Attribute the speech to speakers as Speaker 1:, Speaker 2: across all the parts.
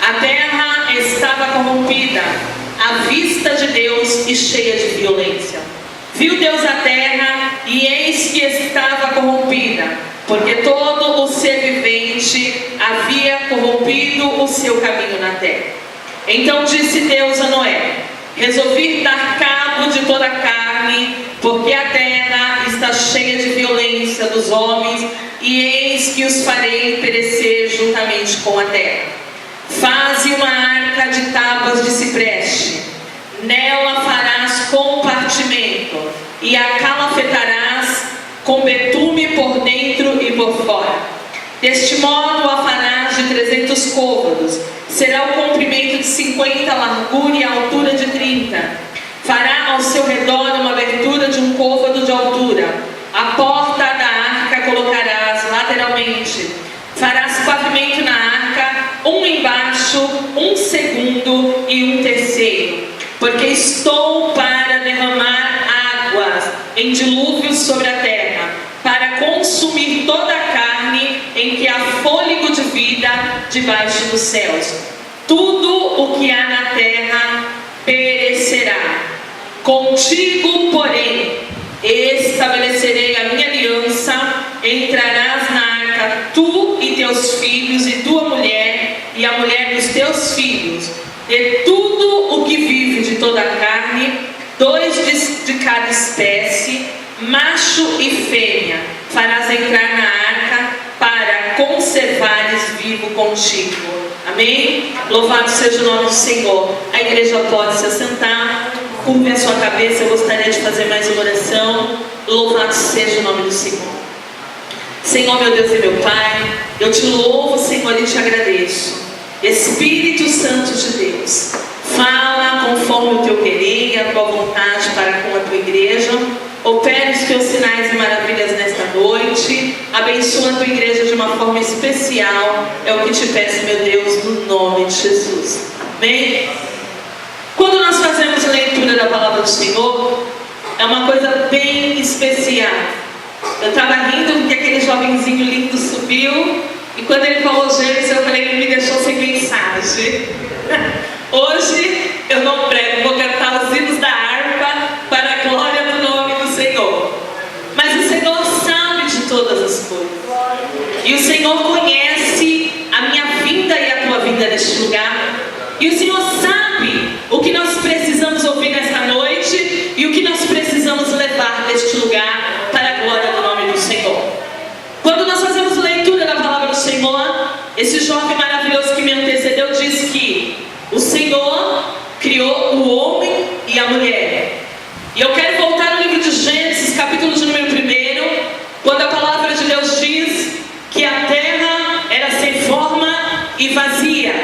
Speaker 1: A terra estava corrompida à vista de Deus e cheia de violência. Viu Deus a terra, e eis que estava corrompida, porque todo o ser vivente havia corrompido o seu caminho na terra. Então disse Deus a Noé: resolvi dar cabo de toda a carne, porque a terra está cheia de violência dos homens, e eis que os farei perecer juntamente com a terra. Faze uma arca de tábuas de cipreste, nela farás compartimento, e a calafetarás com betume por dentro e por fora. Deste modo a farás de 300 côvados, será o comprimento de 50, a largura e a altura de 30. Fará ao seu redor uma abertura de um côvado de altura. A porta da arca colocarás lateralmente. Farás pavimento na arca, um embaixo, um segundo e um terceiro, porque estou para derramar águas em dilúvios sobre a terra, para consumir toda a carne em que há fôlego de vida debaixo dos céus. Tudo o que há na terra perecerá. Contigo, porém, estabelecerei a minha aliança. Entrarás na arca, tu e teus filhos, e tua mulher, e a mulher dos teus filhos. De tudo o que vive de toda a carne, 2 de cada espécie, macho e fêmea, farás entrar na arca, para conservares vivo contigo. Amém? Louvado seja o nome do Senhor. A igreja pode se assentar. Curve a sua cabeça. Eu gostaria de fazer mais uma oração. Louvado seja o nome do Senhor. Senhor, meu Deus e meu Pai, eu te louvo, Senhor, e te agradeço. Espírito Santo de Deus, fala conforme o teu querer e a tua vontade para com a tua igreja. Opere os teus sinais e maravilhas nesta noite. Abençoa a tua igreja de uma forma especial. É o que te peço, meu Deus, no nome de Jesus. Amém? Quando nós fazemos a leitura da palavra do Senhor, é uma coisa bem especial. Eu estava rindo porque aquele jovenzinho lindo subiu, e quando ele falou Gênesis, eu falei, ele me deixou sem mensagem. Hoje eu não prego, vou cantar os hinos da harpa para a glória do nome do Senhor. Mas o Senhor sabe de todas as coisas, e o Senhor conhece a minha vinda e a tua vinda neste lugar, e o Senhor sabe o que nós precisamos ouvir nesta noite e o que nós precisamos levar deste lugar para a glória do nome do Senhor. Quando nós fazemos leitura da palavra do Senhor, esse jovem maravilhoso que me antecedeu diz que o Senhor criou o homem e a mulher. E eu quero voltar no livro de Gênesis, capítulo de número 1, quando a palavra de Deus diz que a terra era sem forma e vazia,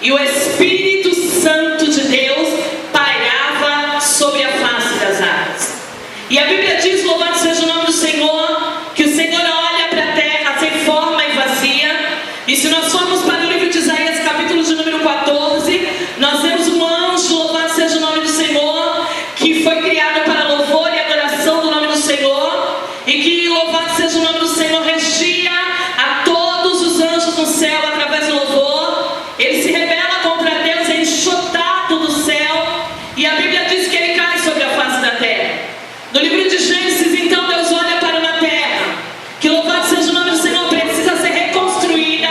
Speaker 1: e o Espírito Santo de Deus pairava sobre a face das águas. E a Bíblia diz, louvado seja o nome do Senhor, que o Senhor olha para a terra sem forma e vazia. E se nós formos para o livro de Isaías, capítulo de número 14, nós vemos um anjo, louvado seja o nome do Senhor, que foi criado para louvor e adoração do nome do Senhor, e que, louvado seja o nome do Senhor, regia a todos os anjos no céu através do louvor. Ele se rebela contra Deus, é enxotado do céu, e a Bíblia diz que ele cai sobre a face da terra. No livro de Gênesis, então, Deus olha para uma terra que, louvado seja o nome do Senhor, precisa ser reconstruída,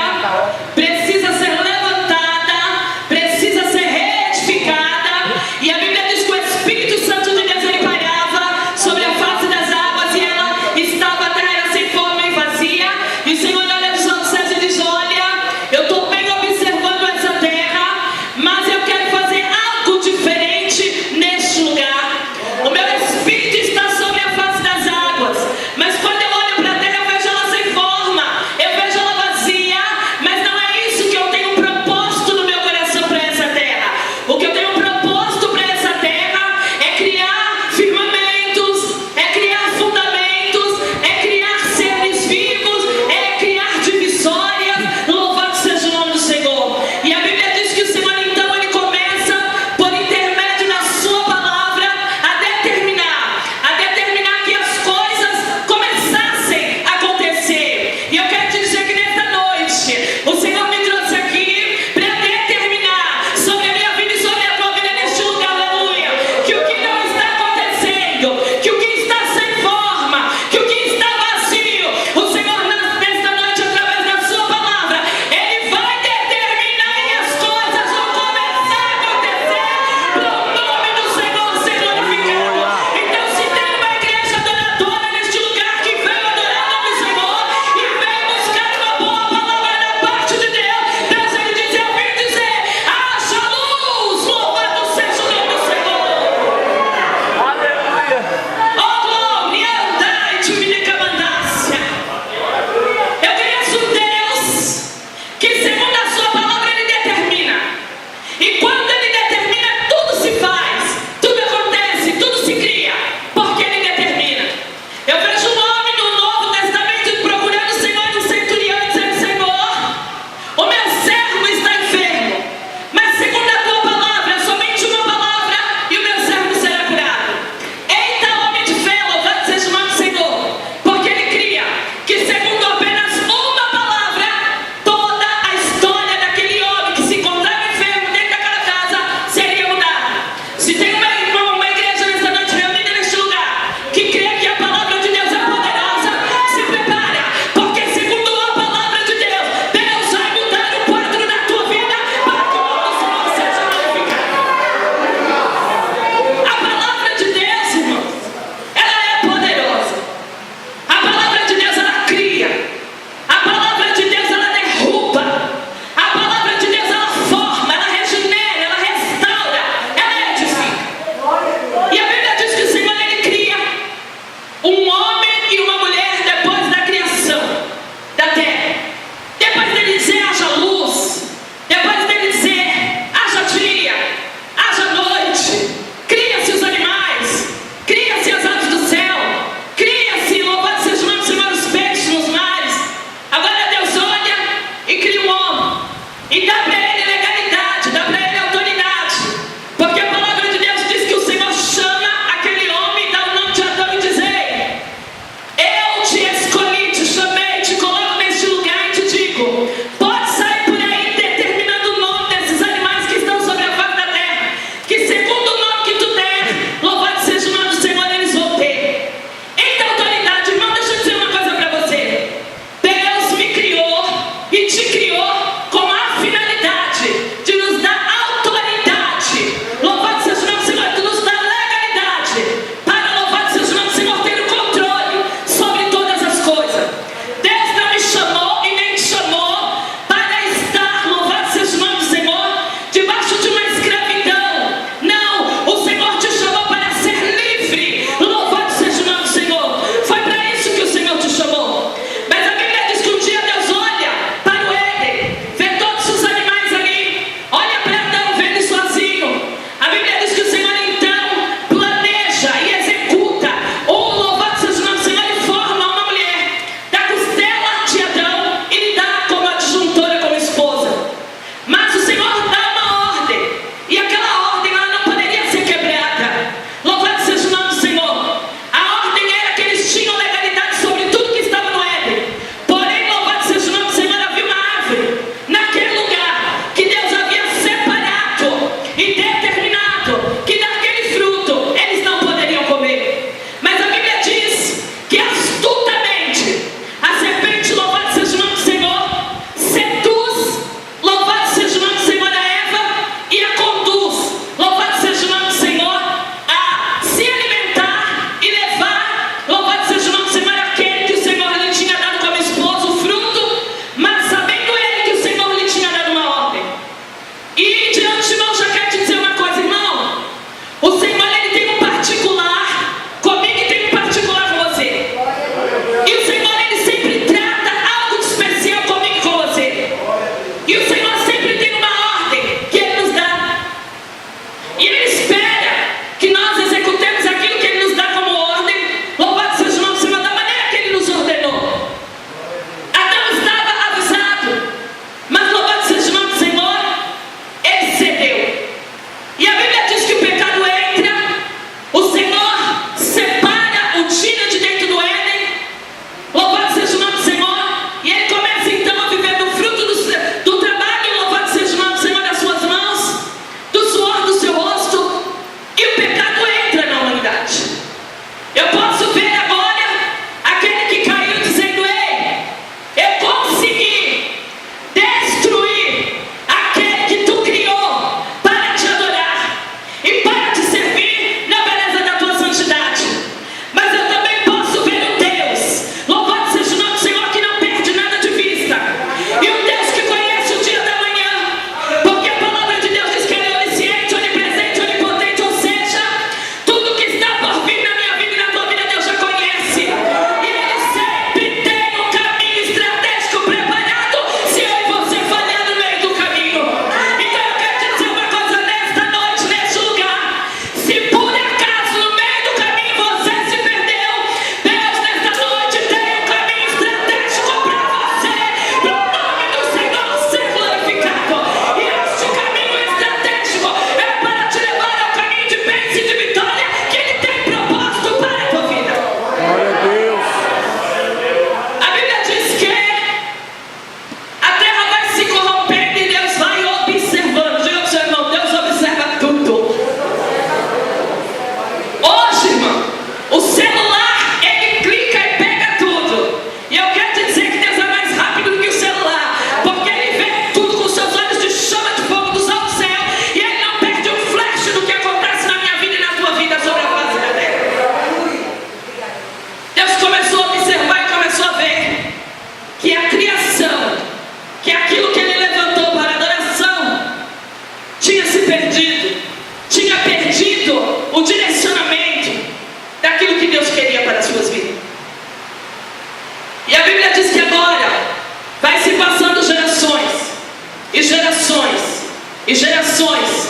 Speaker 1: e gerações.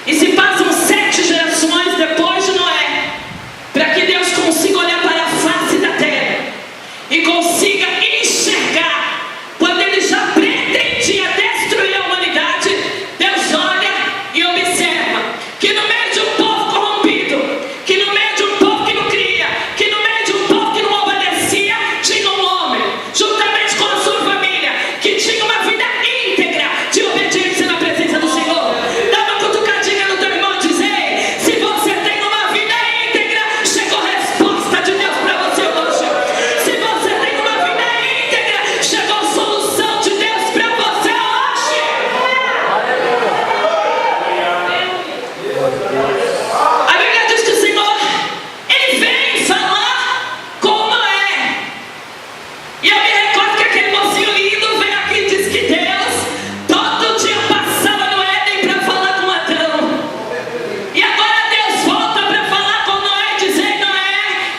Speaker 1: E se passam 7 gerações depois de Noé, para que Deus consiga olhar para a face da terra e consiga enxergar, quando Ele já pretendia destruir a humanidade, Deus olha e observa que no meio de um povo corrompido, que no meio de um povo que não cria, que no meio de um povo que não obedecia, tinha um homem, juntamente com a sua família, que tinha uma vida íntegra de obediência na presença do Senhor. Dá uma cutucadinha no teu irmão e diz: ei, se você tem uma vida íntegra, chegou a resposta de Deus para você hoje. Se você tem uma vida íntegra, chegou a solução de Deus para você hoje. A Bíblia diz que o Senhor, Ele vem falar com Noé. E eu me recordo que aquele mocinho lindo veio aqui e disse que Deus todo dia passava no Éden para falar com Adão. E agora Deus volta para falar com Noé e dizer: Noé,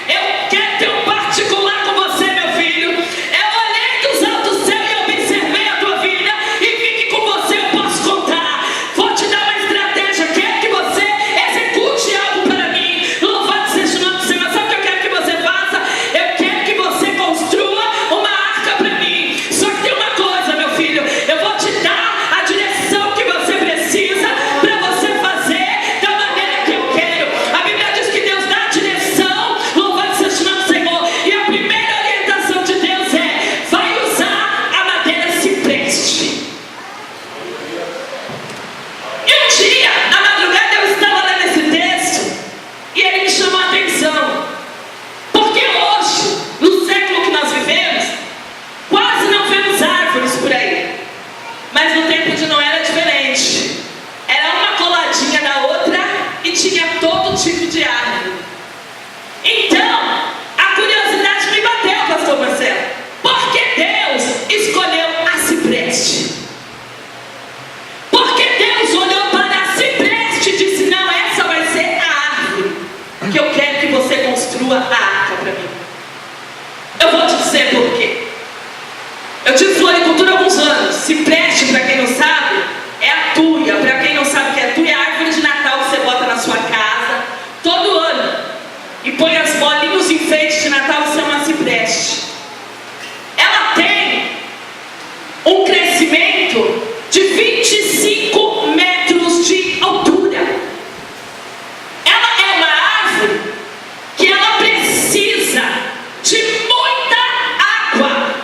Speaker 1: eu quero ter um particular com você, meu filho. Eu olhei dos altos céus e observei a tua vida e vi que com você eu posso contar. Vou te dar uma estratégia. Quero que você execute algo para mim. Louvado seja o nome do Senhor. Sabe o que eu quero que você faça? Eu quero que você construa uma arca para mim. Só que tem uma coisa, meu filho. Eu vou te dar a direção que você precisa para você fazer da maneira que eu quero. A Bíblia diz que Deus dá a direção. Louvado seja o nome do Senhor. E a primeira orientação de Deus é: vai usar a madeira cipreste. E um dia, na madrugada, eu estava lendo esse texto e ele me chamou a atenção. Porque hoje, no século que nós vivemos, quase não vemos árvores por aí. Mas no tempo de Noé era diferente. Era uma coladinha na outra e tinha todo tipo de árvore. Então, a curiosidade me bateu, pastor Marcelo. Por que Deus escolheu a cipreste? Porque Deus olhou para a cipreste e disse: não, essa vai ser a árvore que eu quero que você construa a arca para mim. Eu vou te dizer por quê. Eu tive floricultura há alguns anos. Cipreste, para quem não sabe, é a tuia. Para quem não sabe o que é tuia, é a árvore de Natal que você bota na sua casa todo ano e põe as bolinhas, os enfeites de Natal, que são uma cipreste. Ela tem um crescimento de 25 metros de altura. Ela é uma árvore que ela precisa de muita água.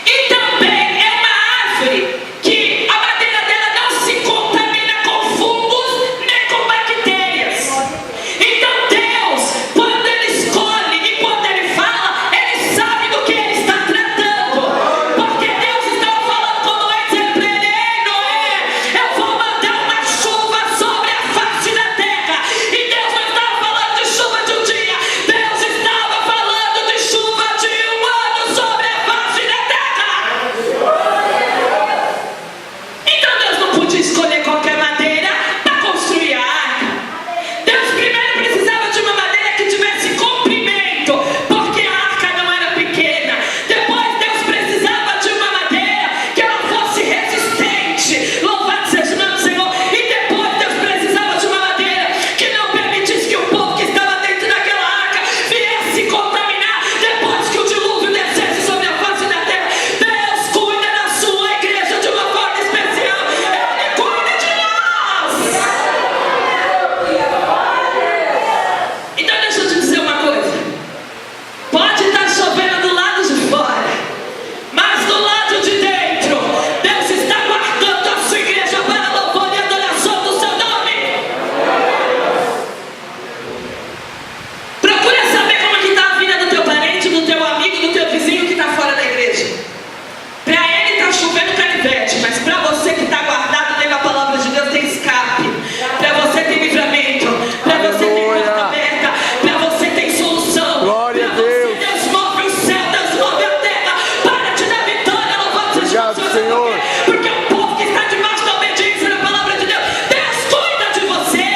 Speaker 1: E também é uma árvore que a madeira dela não se contamina com fungos nem com bactérias. Então Deus, quando Ele escolhe e quando Ele fala, Ele sabe do que Ele está tratando. Porque Deus estava falando com Noé, dizendo para ele: ei, Noé, eu vou mandar uma chuva sobre a face da terra. E Deus não estava falando de chuva de um dia, Deus estava falando de chuva de um ano sobre a face da terra. Então Deus não podia escolher qualquer madeira para construir a arca. Deus primeiro precisava de uma madeira que tivesse comprimento, porque a arca não era pequena. Depois Deus precisava de uma madeira que ela fosse resistente. Louvado seja o nome do Senhor. E depois Deus precisava de uma madeira que não permitisse que o povo que estava dentro daquela arca viesse contaminar depois que o dilúvio descesse sobre a face da terra. Deus cuida da sua igreja de uma forma especial. Ele cuida de nós. Então deixa eu te dizer uma coisa. Pode estar chovendo do lado de fora, mas do lado de dentro, Deus está guardando a sua igreja para louvor e adoração do seu nome. Procura saber como é que está a vida do teu parente, do teu amigo, do teu vizinho que está fora da igreja. Para ele está chovendo canivete, mas para você que está guardado dentro da palavra de Deus tem escape. Para você tem livramento. Para você tem porta aberta. Para você tem solução.
Speaker 2: Glória a
Speaker 1: Para você
Speaker 2: Deus.
Speaker 1: Deus move o céu, Deus move a terra para te dar vitória. Louvado seja o
Speaker 2: Obrigado,
Speaker 1: Senhor.
Speaker 2: Senhor.
Speaker 1: Porque o povo que está debaixo da obediência da palavra de Deus, Deus cuida de você.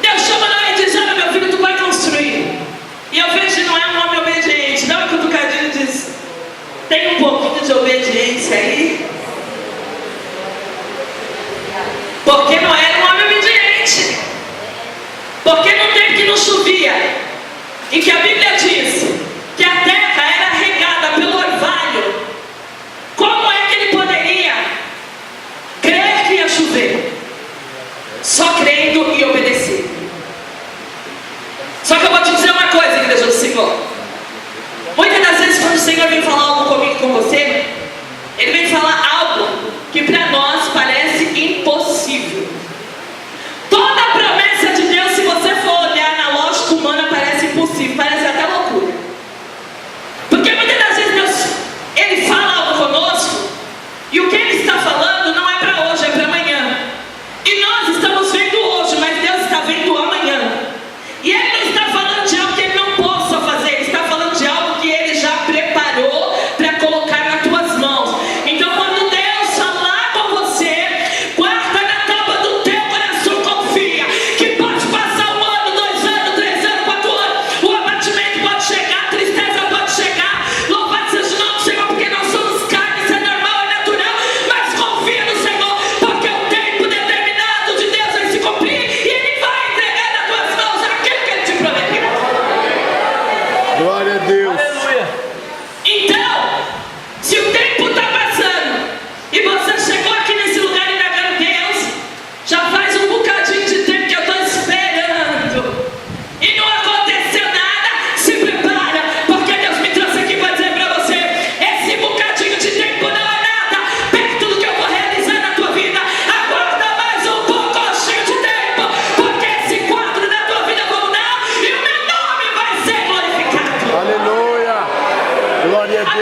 Speaker 1: Deus chama Noé e diz: olha, meu filho, tu vai construir. E eu vejo que não é um homem obediente. Dá uma cutucadinha e diz: tem um pouquinho de obediência aí.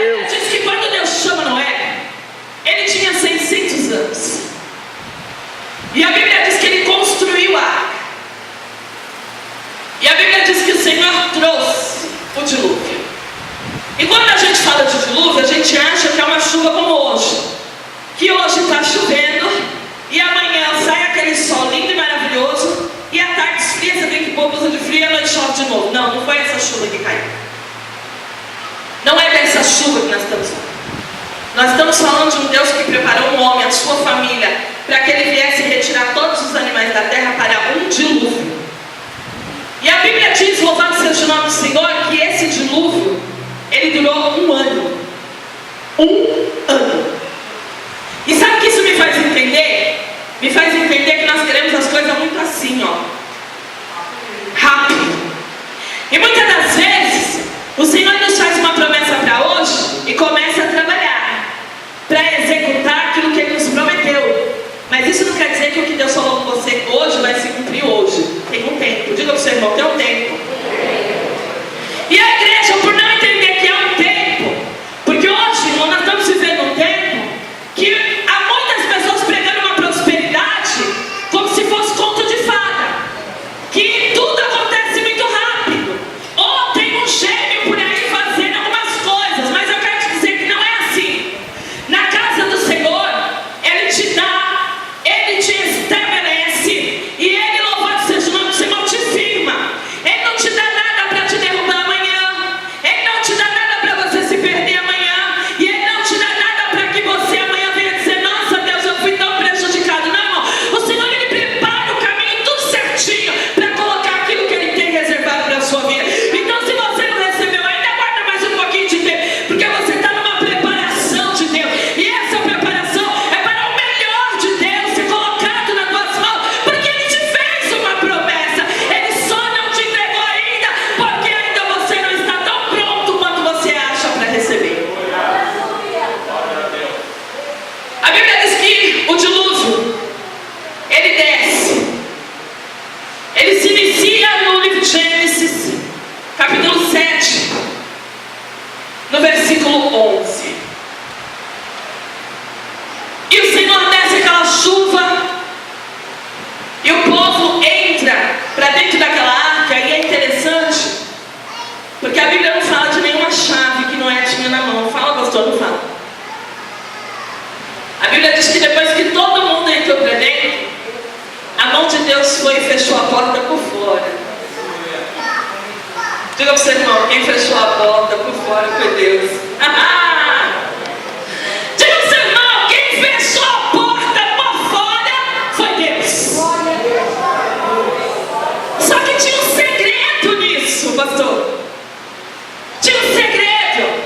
Speaker 1: Bíblia diz que quando Deus chama Noé, ele tinha 600 anos. E a Bíblia diz que ele construiu a arca. E a Bíblia diz que o Senhor trouxe o dilúvio. E quando a gente fala de dilúvio, a gente acha que é uma chuva como hoje. Que hoje está chovendo e amanhã sai aquele sol lindo e maravilhoso e à tarde esfria, você tem que pôr blusa de frio e a noite chove de novo. Não, não foi essa chuva que caiu. Não é dessa chuva que nós estamos falando. Nós estamos falando de um Deus que preparou um homem, a sua família, para que ele viesse retirar todos os animais da terra para um dilúvio. E a Bíblia diz, louvado seja o nome do Senhor, que esse dilúvio, ele durou 1 ano. 1 ano. E sabe o que isso me faz entender? Me faz entender que nós queremos as coisas muito assim, ó. Rápido. E muitas das vezes, o Senhor nos faz uma promessa para hoje e começa a trabalhar para executar aquilo que Ele nos prometeu. Mas isso não quer dizer que o que Deus falou com você hoje vai se cumprir hoje. Tem um tempo. Diga para o seu irmão, tem um tempo. E a igreja, por não entender que é um tempo, porque hoje, irmão, nós estamos vivendo um tempo que há muitas pessoas pregando uma prosperidade como se fosse conto de fada, que tudo acontece muito rápido, ou tem um gênio por aí fazendo algumas coisas, mas eu quero te dizer que não é assim. Na casa do Senhor, Ele te dá, Ele te estabelece, e Ele, louvado seja o nome do Senhor, te firma. Ele não te dá nada para te derrubar amanhã, Ele não te dá nada para você se perder amanhã, e Ele não te dá nada para que você amanhã venha dizer, nossa Deus, eu fui tão prejudicado. Não, irmão, o Senhor, Ele prepara o caminho tudo certinho para colocar aquilo que Ele tem reservado para a sua vida. Então, se você não recebeu ainda, aguarda mais um pouquinho de tempo, porque você está numa preparação de Deus, e essa preparação é para o melhor de Deus ser colocado nas tuas mãos, porque Ele te fez uma promessa. Ele só não te entregou ainda, porque ainda você não está tão pronto quanto você acha para receber. A Bíblia diz que o dilúvio, ele desce. Ele se inicia no livro de Gênesis, capítulo 7, no versículo 11. E o Senhor desce aquela chuva, e o povo entra para dentro daquela arca. E é interessante, porque a Bíblia não fala de nenhuma chave que Noé tinha na mão. Fala, pastor, não fala. A Bíblia diz que depois que todo mundo entrou para dentro, a mão de Deus foi e fechou a porta por fora. Diga para o seu irmão, quem fechou a porta por fora foi Deus. Diga para o seu irmão, quem fechou a porta por fora foi Deus. Só que tinha um segredo nisso, pastor. Tinha um segredo.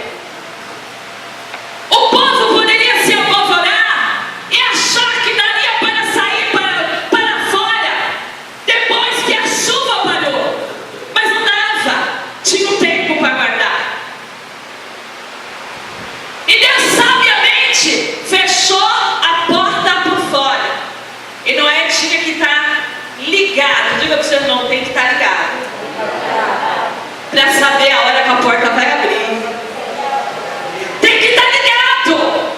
Speaker 1: O povo poderia se apavorar e achar que daria para sair para fora depois que a chuva parou. Mas não dava. Tinha um tempo para guardar. E Deus sabiamente fechou a porta por fora. E Noé tinha que estar ligado. Diga para o seu irmão, tem que estar ligado para saber a hora que a porta vai abrir. Tem que estar ligado,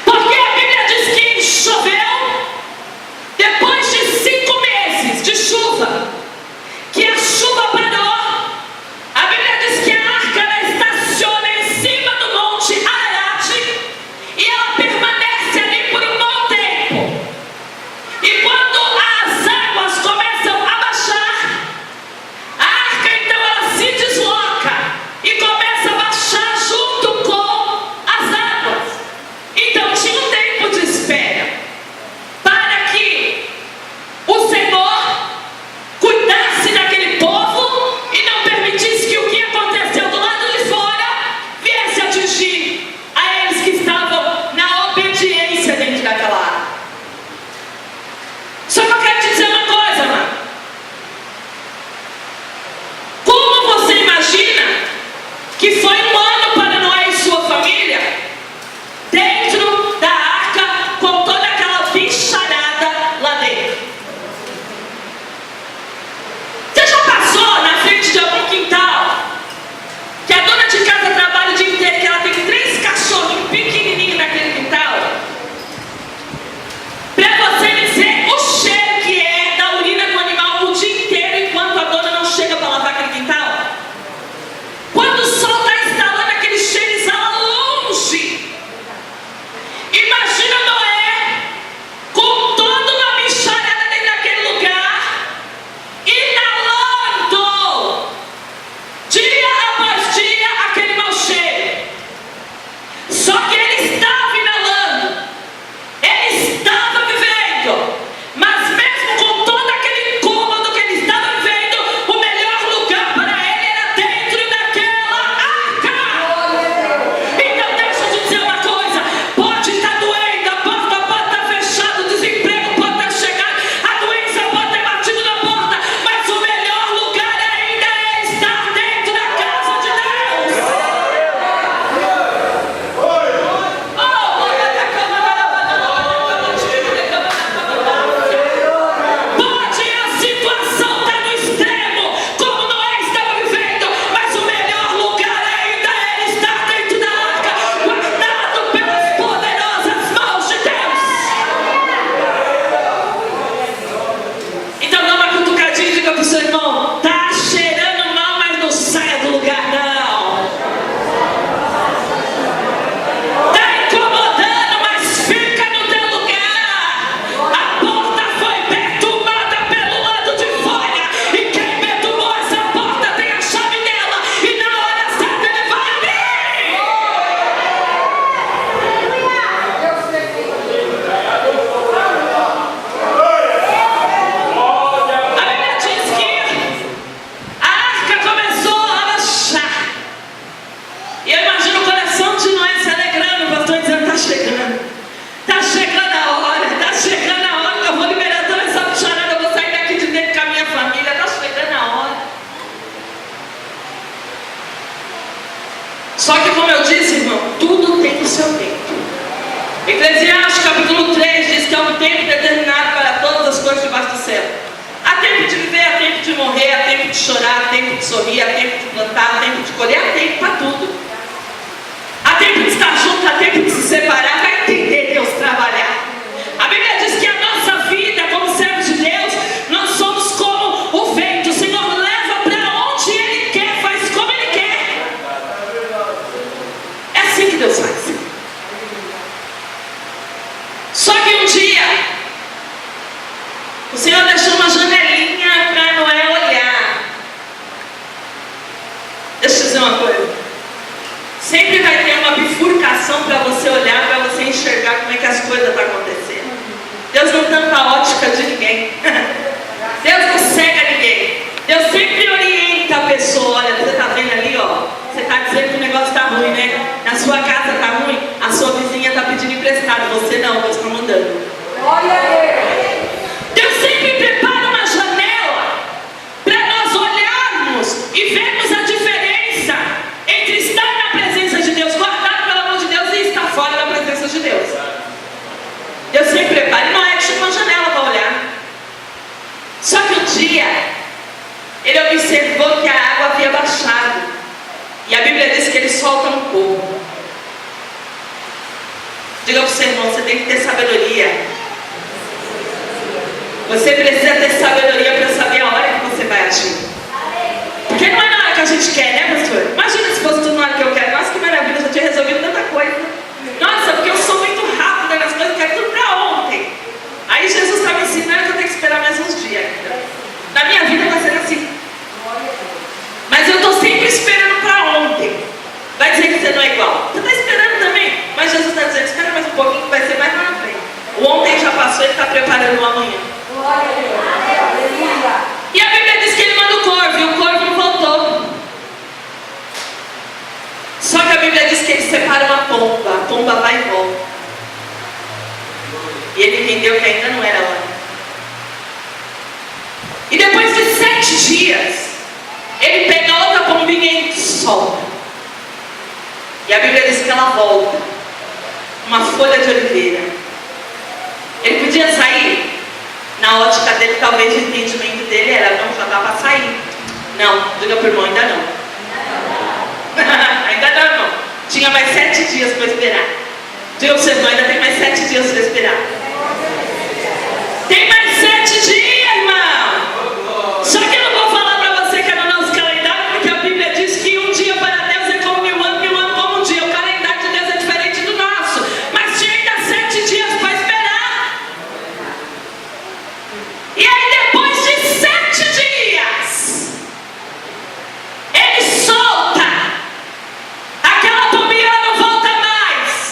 Speaker 1: porque a Bíblia diz que choveu depois de 5 meses de chuva, que a chuva parou. A Bíblia diz que a arca ela estaciona em cima do monte Ararat e ela permanece ali por um bom tempo. E quando as águas começam a baixar, a arca então ela se desloca e Só que ele estava inalando, ele estava vivendo, mas mesmo com todo aquele incômodo que ele estava vivendo, o melhor lugar para ele era dentro daquela arca. Então deixa eu te dizer uma coisa, pode estar doendo, a porta pode estar fechada, o desemprego pode estar chegando, a doença pode ter batido na porta, mas o melhor lugar ainda é estar dentro da casa de Deus. Pode a situação estar no extremo, como Noé estava vivendo, mas o melhor lugar ainda é estar dentro da arca, guardado pelas poderosas mãos de Deus. Então dá uma cutucadinha e diga para o seu irmão: tá cheirando mal, mas não saia do lugar não. Tá incomodando, mas fica no teu lugar. A porta foi perturbada pelo lado de fora, e quem perturbou essa porta tem a chave dela, e na hora certa ele vai abrir. A Bíblia diz que a arca começou a baixar. E eu imagino o coração de Noé se alegrando, o pastor dizendo: tá chegando. Tá chegando a hora que eu vou liberar toda essa bicharada, eu vou sair daqui de dentro com a minha família, tá chegando a hora. Só que, como eu disse, irmão, tudo tem o seu tempo. Eclesiastes capítulo 3 diz que há um tempo determinado para todas as coisas debaixo do céu. Há tempo de viver, há tempo de morrer, há tempo de chorar, há tempo de sorrir, há tempo de plantar, há tempo de colher, há tempo para tudo. Há tempo de estar junto, há tempo de se separar, vai entender Deus trabalhar. A Bíblia diz que a nossa vida como servos de Deus, nós somos como o vento. O Senhor leva para onde Ele quer, faz como Ele quer. É assim que Deus faz. Só que um dia o Senhor deixou uma janelinha para Noé olhar. Deixa eu dizer uma coisa. Sempre vai ter uma bifurcação para você olhar, para você enxergar como é que as coisas estão acontecendo. Deus não tampa a ótica de ninguém. Deus não cega ninguém. Deus sempre orienta a pessoa. Olha, você está vendo ali, ó. Você está dizendo que o negócio está ruim, né? Na sua casa está ruim, a sua vizinha está pedindo emprestado. Você não, Deus está mandando. Deus sempre prepara uma janela para nós olharmos e vermos a diferença entre estar na presença de Deus, guardado pela mão de Deus, e estar fora da presença de Deus. Deus sempre prepara. E Noé tinha uma janela para olhar. Só que um dia ele observou que a água havia baixado. E a Bíblia diz que ele solta um pouco. Diga para o seu irmão: você tem que ter sabedoria. Você precisa ter sabedoria para saber a hora que você vai agir. Porque não é na hora que a gente quer, né, pastor? Imagina se fosse tudo na hora que eu quero. Nossa, que maravilha, eu já tinha resolvido tanta coisa. Nossa, porque eu sou muito rápida nas coisas, eu quero tudo para ontem. Aí Jesus está me ensinando que eu tenho que esperar mais uns dias. Na minha vida vai ser assim. Mas eu estou sempre esperando para ontem. Vai dizer que você não é igual. Você está esperando também. Mas Jesus está dizendo: espera mais um pouquinho que vai ser mais lá na frente. O ontem já passou, ele está preparando o amanhã. E a Bíblia diz que ele manda o corvo, e o corvo não voltou. Só que a Bíblia diz que ele separa uma pomba. A pomba vai e volta. E ele entendeu que ainda não era hora. E depois de 7 dias, ele pega outra pombinha e solta. E a Bíblia diz que ela volta. Uma folha de oliveira. Ele podia sair. Na ótica dele, talvez o entendimento dele era: não, já dá para sair. Não, diga para o irmão: ainda não. Ainda não. Tinha mais 7 dias para esperar. Diga para o seu irmão: ainda tem mais 7 dias para esperar. Tem mais 7 dias, irmão. Só que eu não vou falar para você que é no nosso calendário, porque a Bíblia diz que um dia para Deus é como 1000 anos, 1000 anos como um dia. O calendário de Deus é diferente do nosso. Mas tinha ainda 7 dias para esperar. E aí, depois de 7 dias, ele solta. Aquela pombinha não volta mais.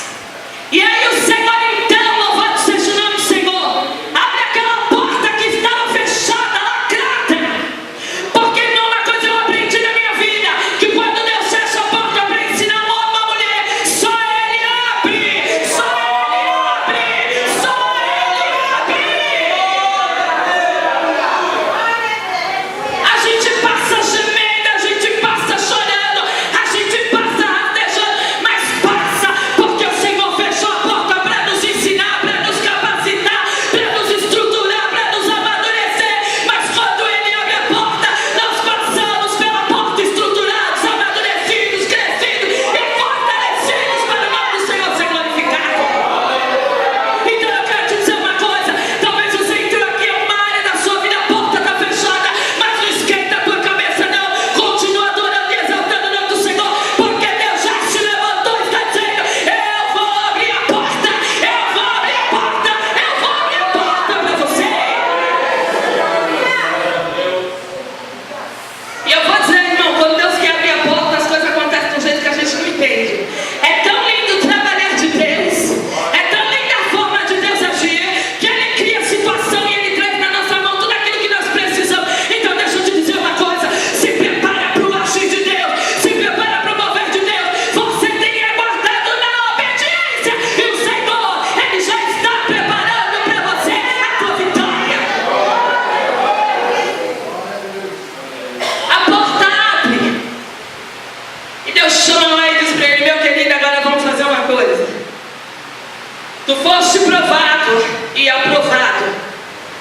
Speaker 1: provado e aprovado.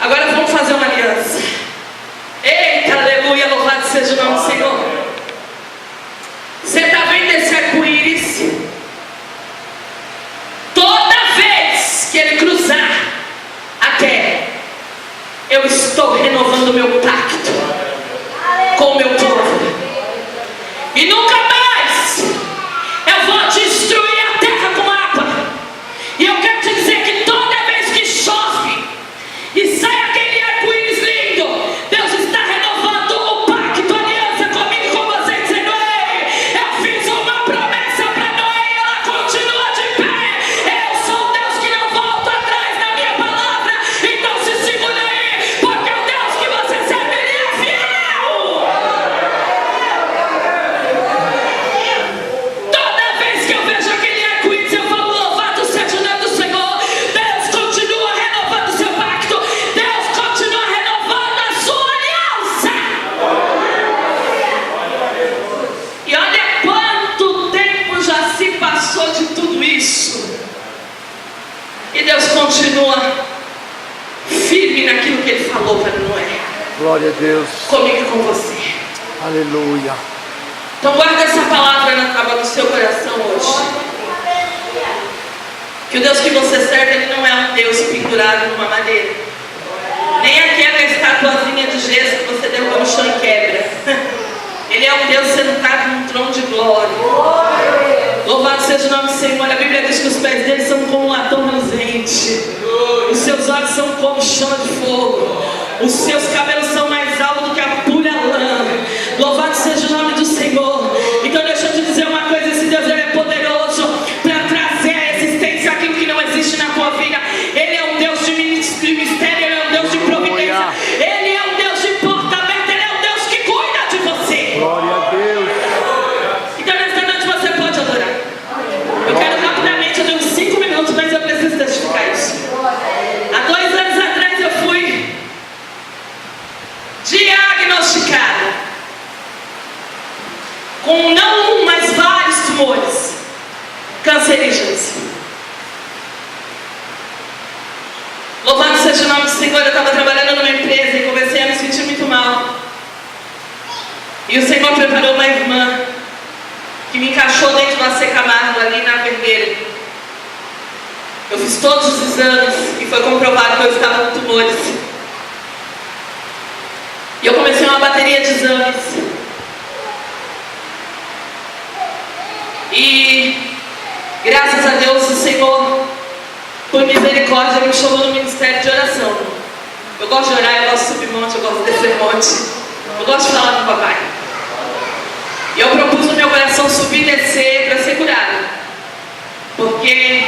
Speaker 1: Agora vamos fazer uma aliança. Eita, aleluia, louvado seja o nome do Senhor. Você está vendo esse arco-íris? Toda vez que ele cruzar a terra, eu estou renovando o meu pacto com o meu povo. E nunca mais eu vou destruir a terra com água. E eu quero te dizer que toda vez que chove e sai aquele arco-íris lindo, Deus está renovando o pacto, a aliança comigo e com você, dizendo: ei, eu fiz uma promessa para Noé e ela continua de pé. Eu sou o Deus que não volto atrás na minha palavra. Então se segura aí, porque o Deus que você serve, ele é fiel. Toda vez que eu vejo aquele arco-íris, eu falo: louvado seja o nome do Senhor. Deus continua renovando o seu pacto. Deus continua renovando a sua aliança. E olha quanto tempo já se passou de tudo isso. E Deus continua firme naquilo que Ele falou para Noé.
Speaker 2: Glória a Deus.
Speaker 1: Comigo e com você.
Speaker 2: Aleluia.
Speaker 1: Então guarda essa palavra na tábua do seu coração hoje. Que o Deus que você serve, Ele não é um Deus pendurado numa madeira. Nem aquela estatuazinha de gesso que você derruba no chão e quebra. Ele é um Deus sentado num trono de glória. Louvado seja o nome do Senhor. A Bíblia diz que os pés dele são como um latão reluzente. Os seus olhos são como chama de fogo. Os seus cabelos são mais altos do que a pura lã. Louvado seja o nome do Senhor. Então deixa eu te dizer uma coisa: esse Deus, Ele é poderoso para trazer à existência aquilo que não existe na tua vida. Ele é um Deus de mistério, Ele é um Deus de providência, Ele é um Deus de porta aberta, Ele é um Deus que cuida de você.
Speaker 2: Glória a Deus.
Speaker 1: Então nesta noite você pode adorar. Eu quero rapidamente, eu tenho uns 5 minutos, mas eu preciso testificar isso. Há 2 anos atrás eu fui diagnosticada com não um, mas vários tumores cancerígenos. Louvado seja o nome do Senhor. Eu estava trabalhando numa empresa e comecei a me sentir muito mal. E o Senhor preparou uma irmã que me encaixou dentro do AC Camargo, ali na Vermelha. Eu fiz todos os exames e foi comprovado que eu estava com tumores. E eu comecei uma bateria de exames. E graças a Deus o Senhor, por misericórdia, me chamou no ministério de oração. Eu gosto de orar, eu gosto de subir monte, eu gosto de descer monte. Eu gosto de falar com o papai. E eu propus no meu coração subir e descer para ser curado. Porque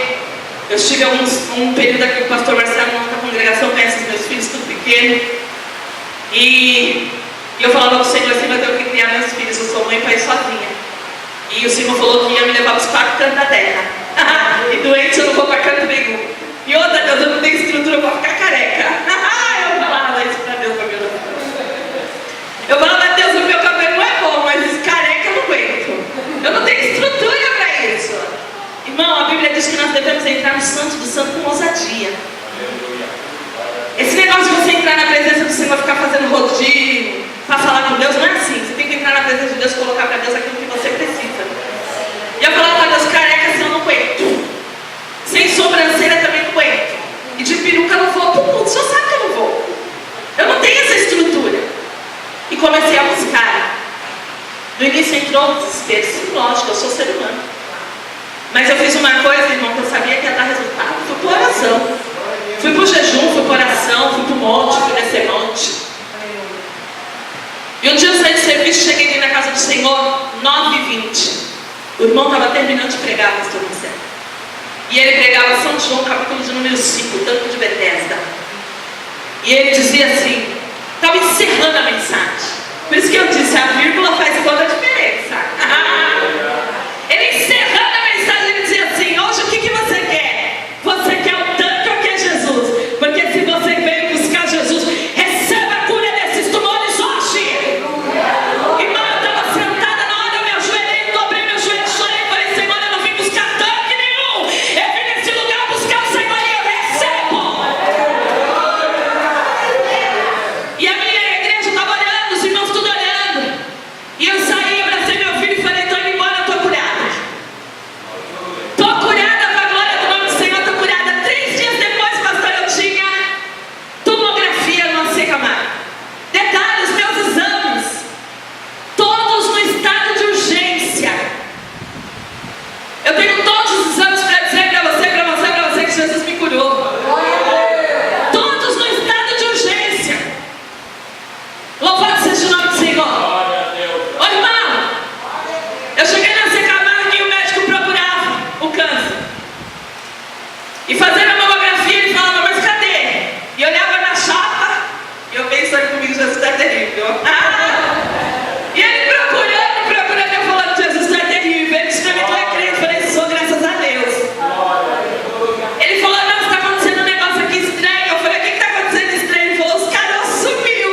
Speaker 1: eu estive um período aqui com o pastor Marcelo, na congregação, conhece os meus filhos, tudo pequeno. E eu falava com o Senhor assim: eu tenho que criar meus filhos, eu sou mãe e pai sozinha. E o Senhor falou que ia me levar para os 4 cantos da terra. E doente eu não vou para canto nenhum. E outra, Deus, eu não tenho estrutura para ficar careca. Eu falava isso para Deus, para meu Deus. Eu falava: Deus, o meu cabelo não é bom, mas careca eu não aguento. Eu não tenho estrutura para isso. Irmão, a Bíblia diz que nós devemos entrar no Santo do Santo com ousadia. Esse negócio de você entrar na presença do Senhor, ficar fazendo rodinho para falar com Deus, não é assim. Você tem que entrar na presença de Deus e colocar para Deus aquilo que você precisa. E eu falava para Deus: careca assim eu não aguento. Sem sobrancelha também não aguento. E de peruca eu não vou pro mundo. O Senhor sabe que eu não vou. Eu não tenho essa estrutura. E comecei a buscar. No início entrou um desespero. Sim, lógico, eu sou ser humano. Mas eu fiz uma coisa, irmão, que eu sabia que ia dar resultado. Fui por oração. Fui por jejum, fui por oração, fui pro monte, fui descer monte. E um dia eu saí de serviço, cheguei ali na casa do Senhor, 9h20. O irmão estava terminando de pregar, pastor Marcelo. E ele pregava São João, capítulo de número 5, o tanque de Betesda. E ele dizia assim, estava encerrando a mensagem. Por isso que eu disse, a vírgula faz toda a diferença. Ele encerrando a mensagem, ele dizia assim: hoje o que você quer? Você quer o tanque ou quer Jesus? Porque se você veio buscar Jesus, receba a cura desses tumores hoje. Irmão, eu estava sentada na hora, eu me ajoelhei, dobrei meu joelho, chorei, falei: Senhor, eu não vim buscar tanque nenhum. Eu vim nesse lugar buscar o Senhor e eu E fazendo a mamografia, ele falava, mas cadê? E olhava na chapa, e eu pensando comigo, Jesus está terrível. E ele procurando, eu falando, Jesus está terrível. Ele disse, tu é crente? Eu falei, sou, graças a Deus. Ele falou, nossa, está acontecendo um negócio aqui estranho. Eu falei, o que está acontecendo estranho? Ele falou, os caroços sumiu.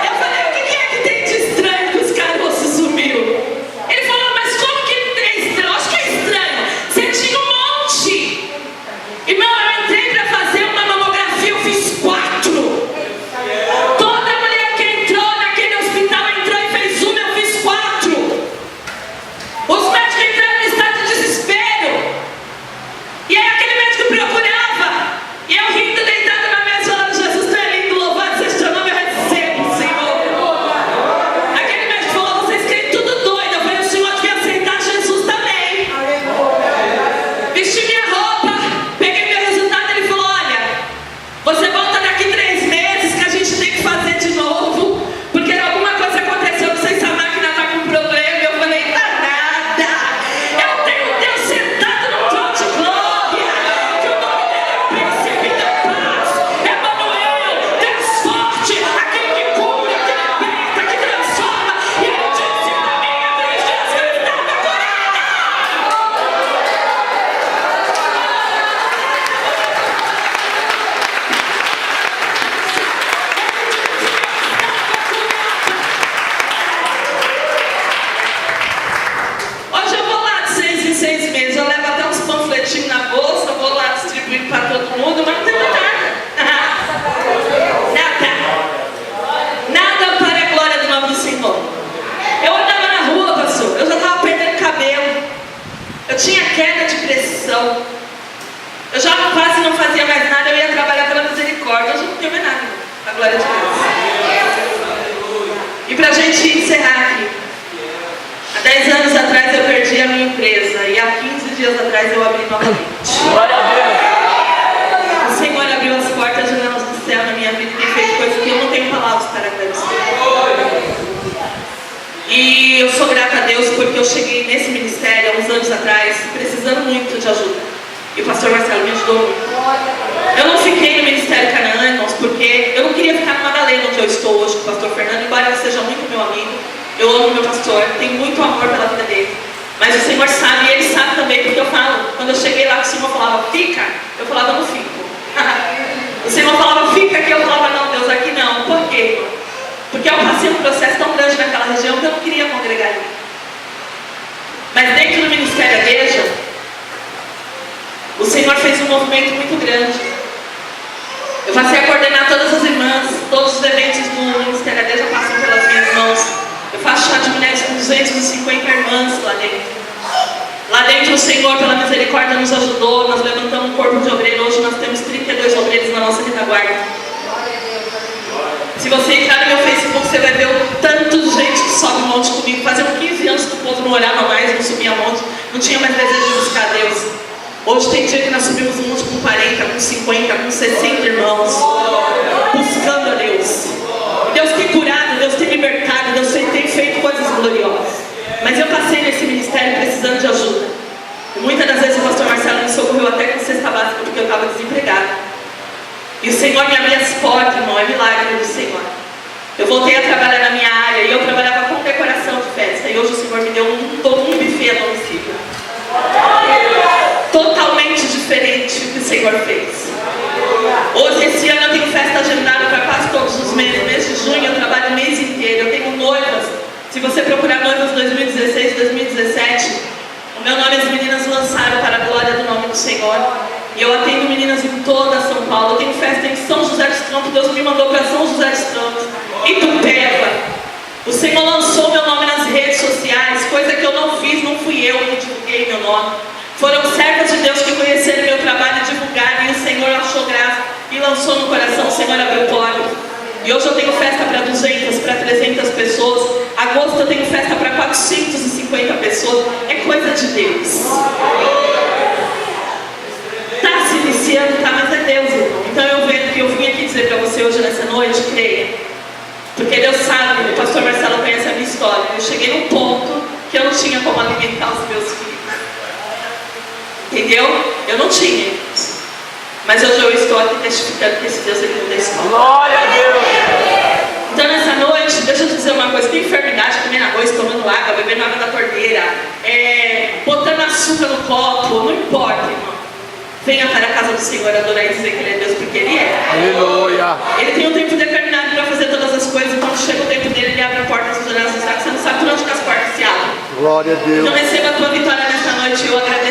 Speaker 1: Eu falei, o que é que tem de estranho que os caroços sumiu? Ele falou, mas como que é estranho? Acho que é estranho. Você tinha um monte. Irmão, eu entrei para fazer uma mamografia, eu fiz 4. Toda mulher que entrou naquele hospital entrou e fez uma, eu fiz 4. Os médicos entraram em estado de desespero. E aí aquele médico procurava. E eu rindo, deitado na mesa, falando, Jesus, tu é lindo, louvado seja teu nome, eu recebo, Senhor. Aquele médico falou, vocês creem tudo doido. Eu falei, o Senhor devia aceitar Jesus também. Vesti minha roupa, peguei meu resultado, ele falou, olha, você volta daqui 3 meses que a gente tem que fazer de novo, porque alguma coisa aconteceu, não sei se a máquina está com problema. Eu falei, tá nada. Eu tenho um Deus sentado no trono de glória, que o nome dele é príncipe da paz, Emanuel, Deus forte, aquele que cura, que liberta, que transforma. E ele disse na minha tristeza que eu estava curada. Hoje eu vou lá de 6 em 6 meses, eu levo até uns panfletinhos na bolsa, vou lá distribuindo para todo mundo, mas não tem mais nada. Nada para a glória do nome do Senhor. Eu andava na rua, pastor, eu já estava perdendo cabelo, eu tinha queda de pressão, eu já quase não fazia mais nada, eu ia trabalhar pela misericórdia, hoje eu não tenho mais nada, a glória de Deus. E para a gente encerrar aqui, há 10 anos atrás eu perdi a minha empresa e há 15 dias atrás eu abri novamente.
Speaker 2: Glória a Deus.
Speaker 1: O Senhor abriu as portas, janelas do céu na minha vida e tem feito coisas que eu não tenho palavras para agradecer. E eu sou grata a Deus porque eu cheguei nesse ministério há uns anos atrás precisando muito de ajuda. E o pastor Marcelo me ajudou muito. Eu não fiquei no Ministério Canaã, irmãos, porque eu não queria ficar no Madalena onde eu estou hoje com o pastor Fernando, embora ele seja muito meu amigo. Eu amo meu pastor, tenho muito amor pela vida dele. Mas o Senhor sabe, e ele sabe também, porque eu falo. Quando eu cheguei lá, o Senhor falava, fica. Eu falava, não fico. O Senhor falava, fica aqui. Eu falava, não, Deus, aqui não. Por quê? Porque eu passei um processo tão grande naquela região que eu não queria congregar ali. Mas dentro do Ministério da Igreja, o Senhor fez um movimento muito grande. Eu passei a coordenar todas as irmãs, todos os eventos do Ministério da Igreja passam pelas minhas mãos. Eu faço chá de mulheres com 250 irmãs lá dentro. Lá dentro o Senhor, pela misericórdia, nos ajudou. Nós levantamos um corpo de obreiro. Hoje nós temos 32 obreiros na nossa retaguarda. Se você entrar no meu Facebook, você vai ver o tanto de gente que sobe monte comigo. Faziam 15 anos que o povo não olhava mais, não subia monte, não tinha mais desejo de buscar Deus. Hoje tem dia que nós subimos um monte com 40, com 50, com 60 irmãos, buscando a Deus. Deus tem curado, Deus tem libertado, Deus tem feito coisas gloriosas. Mas eu passei nesse ministério precisando de ajuda. E muitas das vezes o pastor Marcelo me socorreu até com cesta básica porque eu estava desempregada. E o Senhor me abriu as portas, irmão, é milagre do Senhor. Eu voltei a trabalhar na minha área e eu trabalhava com decoração de festa. E hoje o Senhor me deu todo um buffet a domicílio. Totalmente diferente do que o Senhor fez. Hoje, esse ano, eu tenho festa agendada para quase todos os meses. No mês de junho, eu trabalho o mês inteiro. Eu tenho noivas. Se você procurar noivas 2016, 2017, o meu nome as meninas lançaram para a glória do nome do Senhor. E eu atendo meninas em toda São Paulo. Eu tenho festa em São José dos Campos. Deus me mandou para São José dos Campos. Itupeva. O Senhor lançou meu nome nas redes sociais. Coisa que eu não fiz, não fui eu que divulguei meu nome. Foram servas de Deus que conheceram meu trabalho e divulgaram. E o Senhor achou graça e lançou no coração. O Senhor abriu portas. E hoje eu tenho festa para 200, para 300 pessoas. Agosto eu tenho festa para 450 pessoas. É coisa de Deus. Está se iniciando, tá? Mas é Deus, irmão. Então eu vejo que eu vim aqui dizer para você hoje nessa noite, creia. Porque Deus sabe, o pastor Marcelo conhece a minha história. Eu cheguei num ponto que eu não tinha como alimentar os meus filhos. Entendeu? Eu não tinha isso. Mas hoje eu estou aqui testificando que esse Deus ele muda a história.
Speaker 2: Glória a Deus.
Speaker 1: Então nessa noite, deixa eu te dizer uma coisa, tem enfermidade comendo arroz, tomando água, bebendo água da torneira, botando açúcar no copo, não importa, irmão. Venha para a casa do Senhor adorar e dizer que Ele é Deus, porque Ele é.
Speaker 2: Aleluia.
Speaker 1: Ele tem um tempo determinado para fazer todas as coisas, então quando chega o tempo dele, Ele abre portas dos janelas, você não sabe por onde que as portas se abrem.
Speaker 2: Glória a Deus.
Speaker 1: Então receba a tua vitória nessa noite, eu agradeço.